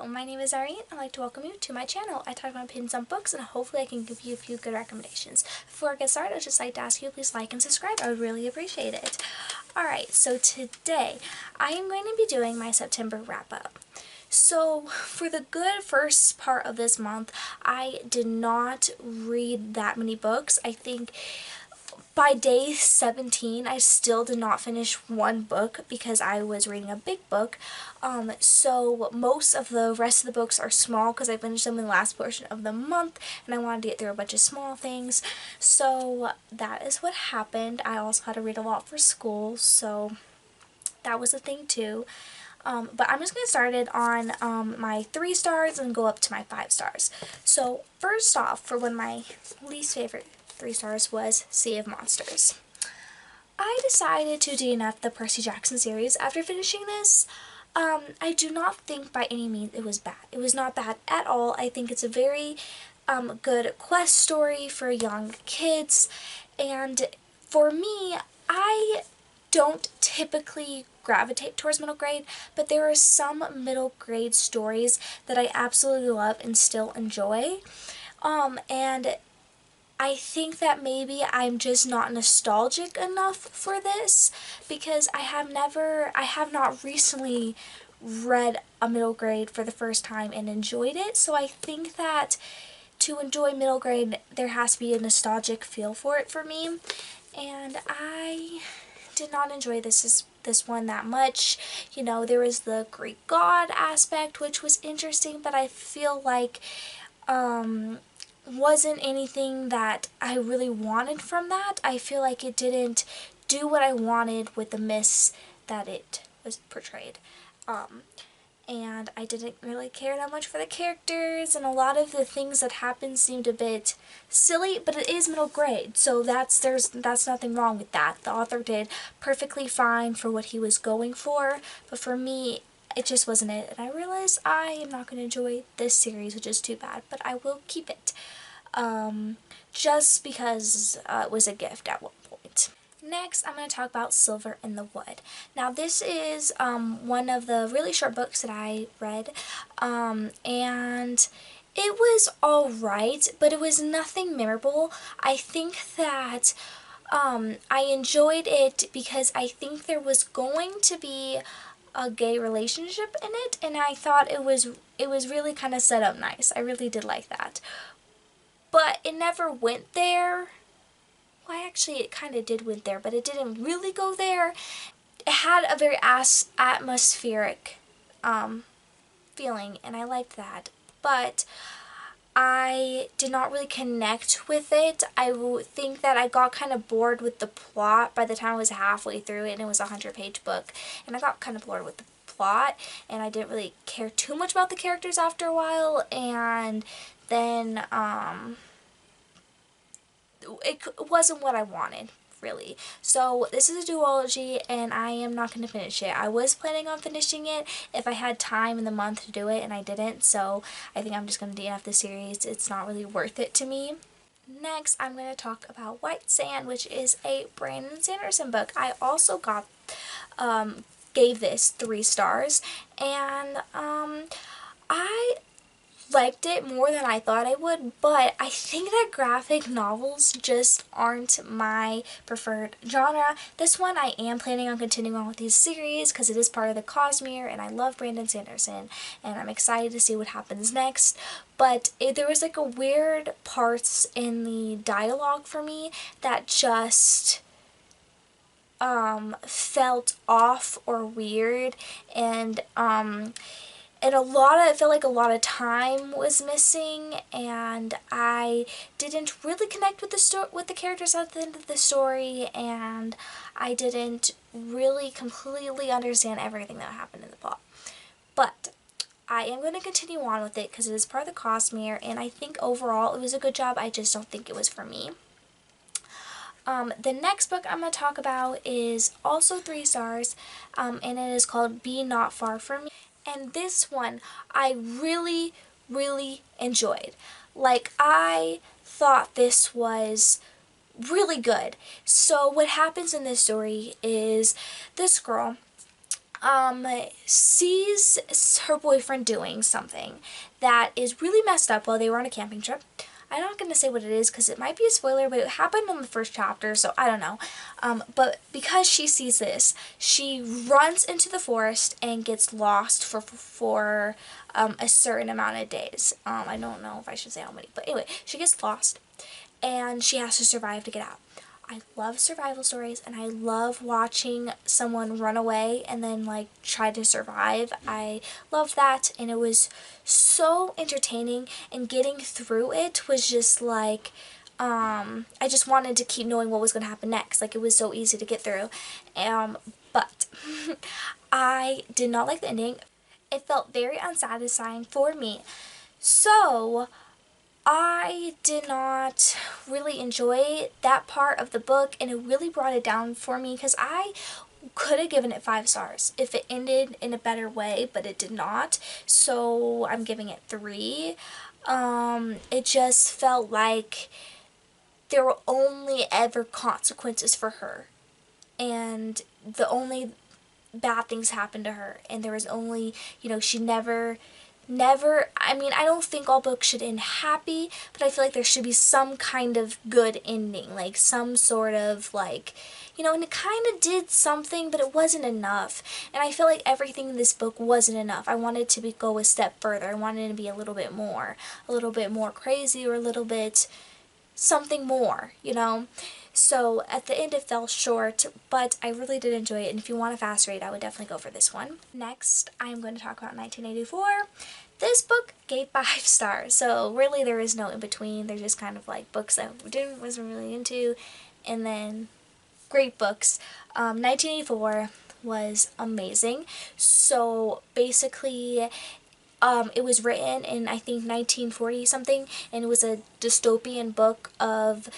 my name is Ariane. I'd like to welcome you to my channel. I talk about opinions on books and hopefully I can give you a few good recommendations. Before I get started, I'd just like to ask you please like and subscribe. I would really appreciate it. Alright, so today I am going to be doing my September wrap-up. So for the good first part of this month, I did not read that many books. I think by day 17, I still did not finish one book because I was reading a big book. So most of the rest of the books are small because I finished them in the last portion of the month and I wanted to get through a bunch of small things. So that is what happened. I also had to read a lot for school, so that was a thing too. But I'm just going to start it on my 3 stars and go up to my 5 stars. So first off, for one of my least favorite 3 stars was Sea of Monsters. I decided to DNF the Percy Jackson series after finishing this. I do not think by any means it was bad. It was not bad at all. I think it's a very good quest story for young kids, and for me, I don't typically gravitate towards middle grade, but there are some middle grade stories that I absolutely love and still enjoy. And I think that maybe I'm just not nostalgic enough for this because I have not recently read a middle grade for the first time and enjoyed it. So I think that to enjoy middle grade, there has to be a nostalgic feel for it for me. And I did not enjoy this one that much. You know, there was the Greek god aspect, which was interesting, but I feel like wasn't anything that I really wanted from that. I feel like it didn't do what I wanted with the myths that it was portrayed. And I didn't really care that much for the characters, and a lot of the things that happened seemed a bit silly, but it is middle grade, so that's nothing wrong with that. The author did perfectly fine for what he was going for, but for me, it just wasn't it, and I realized I am not going to enjoy this series, which is too bad, but I will keep it, just because it was a gift at one point. Next, I'm going to talk about Silver in the Wood. Now, this is one of the really short books that I read, and it was alright, but it was nothing memorable. I think that I enjoyed it because I think there was going to be a gay relationship in it, and I thought it was really kind of set up nice. I really did like that. But it never went there. Well, actually, it kind of did went there, but it didn't really go there. It had a very atmospheric feeling, and I liked that. But I did not really connect with it. I think that I got kind of bored with the plot by the time I was halfway through it, and it was a 100-page book. And I got kind of bored with the plot, and I didn't really care too much about the characters after a while, and then it wasn't what I wanted, really. So this is a duology and I am not going to finish it. I was planning on finishing it if I had time in the month to do it, and I didn't, so I think I'm just going to DNF the series. It's not really worth it to me. Next, I'm going to talk about White Sand, which is a Brandon Sanderson book. I also gave this 3 stars, and I liked it more than I thought I would, but I think that graphic novels just aren't my preferred genre. This one I am planning on continuing on with these series because it is part of the Cosmere, and I love Brandon Sanderson, and I'm excited to see what happens next. But there was like a weird parts in the dialogue for me that just felt off or weird, and it felt like a lot of time was missing, and I didn't really connect with the characters at the end of the story, and I didn't really completely understand everything that happened in the plot. But I am going to continue on with it because it is part of the Cosmere, and I think overall it was a good job. I just don't think it was for me. The next book I'm going to talk about is also 3 stars, and it is called Be Not Far From Me. And this one I really, really enjoyed. Like, I thought this was really good. So what happens in this story is this girl sees her boyfriend doing something that is really messed up while they were on a camping trip. I'm not going to say what it is because it might be a spoiler, but it happened in the first chapter, so I don't know. But because she sees this, she runs into the forest and gets lost for a certain amount of days. I don't know if I should say how many, but anyway, she gets lost and she has to survive to get out. I love survival stories, and I love watching someone run away and then like try to survive. I love that, and it was so entertaining, and getting through it was just like I just wanted to keep knowing what was going to happen next. Like, it was so easy to get through. But I did not like the ending. It felt very unsatisfying for me. So I did not really enjoy that part of the book, and it really brought it down for me because I could have given it 5 stars if it ended in a better way, but it did not. So I'm giving it 3. It just felt like there were only ever consequences for her, and the only bad things happened to her, and there was only, she never, I mean, I don't think all books should end happy, but I feel like there should be some kind of good ending, like some sort of like, and it kind of did something, but it wasn't enough. And I feel like everything in this book wasn't enough. I wanted to go a step further. I wanted it to be a little bit more crazy, or a little bit something more, So at the end it fell short, but I really did enjoy it, and if you want a fast read, I would definitely go for this one. Next, I'm going to talk about 1984. This book gave 5 stars, so really there is no in between. They're just kind of like books that I wasn't really into, and then great books. 1984 was amazing. So basically, it was written in, I think, 1940 something, and it was a dystopian book of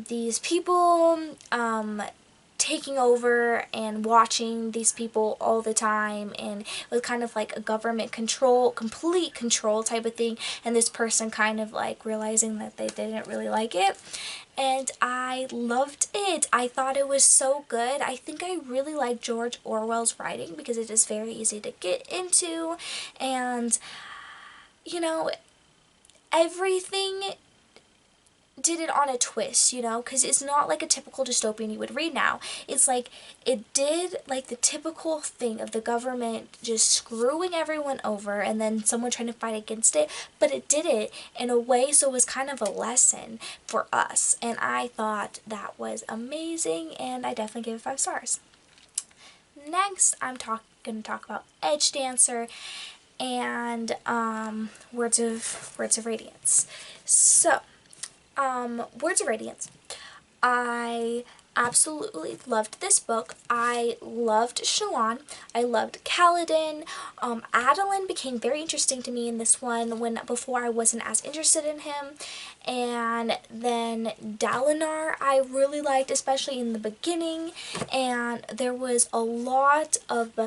these people taking over and watching these people all the time, and it was kind of like a government control, complete control type of thing, and this person kind of like realizing that they didn't really like it. And I loved it. I thought it was so good. I think I really like George Orwell's writing because it is very easy to get into, and everything did it on a twist, because it's not like a typical dystopian you would read now. It's like, it did like the typical thing of the government just screwing everyone over and then someone trying to fight against it, but it did it in a way so it was kind of a lesson for us, and I thought that was amazing, and I definitely gave it 5 stars. Next, I'm going to talk about Edge Dancer and Words of Radiance. So, Words of Radiance. I absolutely loved this book. I loved Shallan. I loved Kaladin. Adolin became very interesting to me in this one, when before I wasn't as interested in him. And then Dalinar I really liked, especially in the beginning. And there was a lot of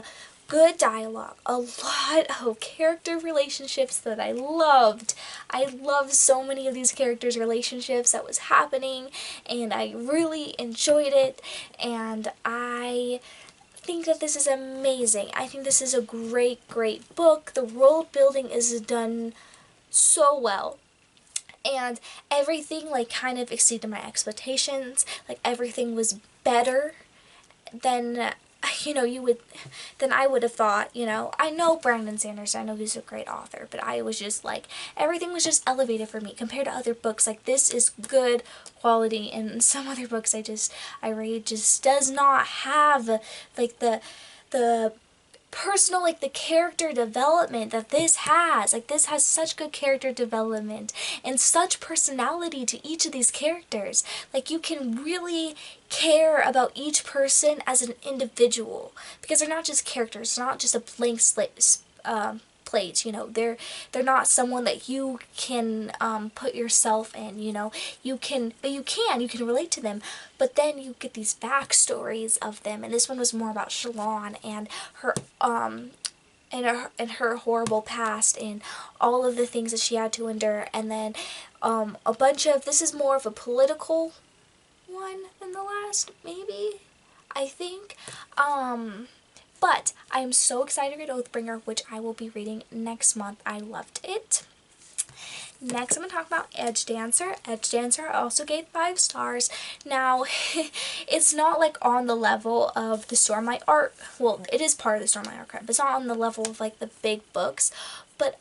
good dialogue, a lot of character relationships that I loved. I loved so many of these characters' relationships that was happening, and I really enjoyed it, and I think that this is amazing. I think this is a great, great book. The world building is done so well. And everything like kind of exceeded my expectations. Like, everything was better than than I would have thought. I know Brandon Sanderson, I know he's a great author, but I was just like, everything was just elevated for me compared to other books. Like, this is good quality, and some other books I read just does not have like the personal, like the character development that this has. Like, this has such good character development and such personality to each of these characters. Like, you can really care about each person as an individual, because they're not just characters. They're not just a blank slate plate, they're not someone that you can put yourself in, you can relate to them, but then you get these backstories of them, and this one was more about Shallan and her and her horrible past and all of the things that she had to endure, and then a bunch of, this is more of a political one than the last, maybe, I think. But I am so excited to read Oathbringer, which I will be reading next month. I loved it. Next, I'm going to talk about Edge Dancer. Edge Dancer I also gave 5 stars. Now, it's not like on the level of the Stormlight art. Well, it is part of the Stormlight art crowd, but it's not on the level of like the big books. But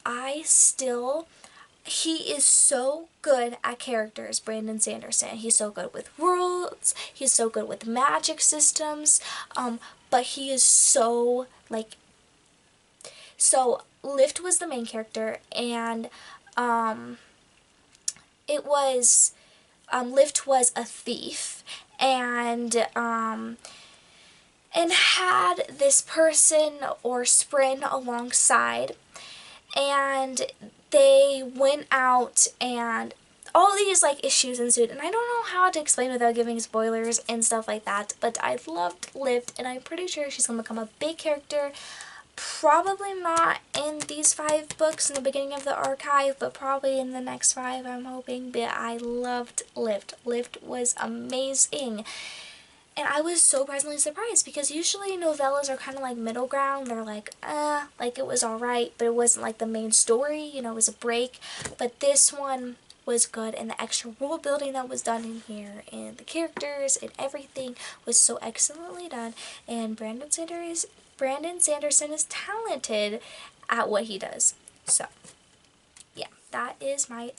he is so good at characters, Brandon Sanderson. He's so good with worlds. He's so good with magic systems. But he is so, like, so Lift was the main character, and Lift was a thief, and had this person or Sprin alongside, and they went out and all these like issues ensued, and I don't know how to explain without giving spoilers and stuff like that, but I loved Lift, and I'm pretty sure she's gonna become a big character. Probably not in these 5 books in the beginning of the archive, but probably in the next 5, I'm hoping. But I loved Lift. Lift was amazing. And I was so pleasantly surprised, because usually novellas are kind of like middle ground. They're like, like it was alright, but it wasn't like the main story, you know, it was a break. But this one was good, and the extra world building that was done in here, and the characters and everything was so excellently done. And Brandon Sanderson is talented at what he does. So, yeah, that is my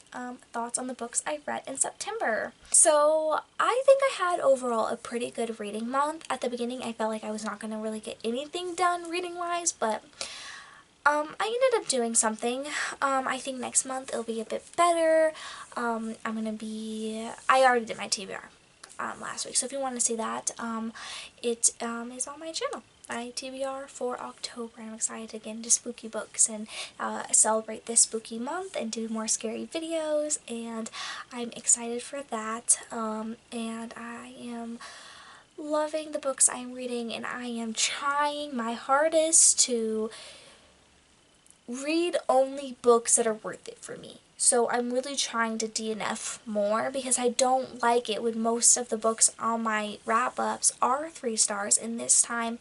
thoughts on the books I read in September. So, I think I had overall a pretty good reading month. At the beginning, I felt like I was not going to really get anything done reading-wise, but I ended up doing something. I think next month it'll be a bit better. I already did my TBR last week, so if you want to see that, it is on my channel. My TBR for October. I'm excited to get into spooky books and celebrate this spooky month and do more scary videos, and I'm excited for that. And I am loving the books I'm reading, and I am trying my hardest to read only books that are worth it for me. So I'm really trying to DNF more, because I don't like it when most of the books on my wrap-ups are 3 stars, and this time,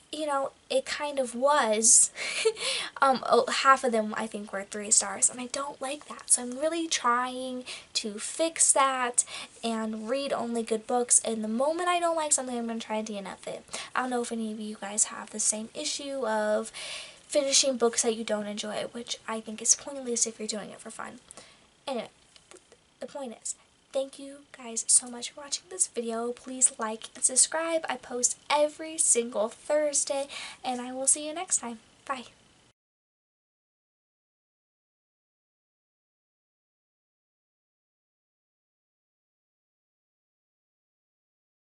you know, it kind of was. Half of them I think were 3 stars, and I don't like that. So I'm really trying to fix that and read only good books, and the moment I don't like something, I'm going to try to DNF it. I don't know if any of you guys have the same issue of finishing books that you don't enjoy, which I think is pointless if you're doing it for fun. Anyway, the point is, thank you guys so much for watching this video. Please like and subscribe. I post every single Thursday, and I will see you next time. Bye.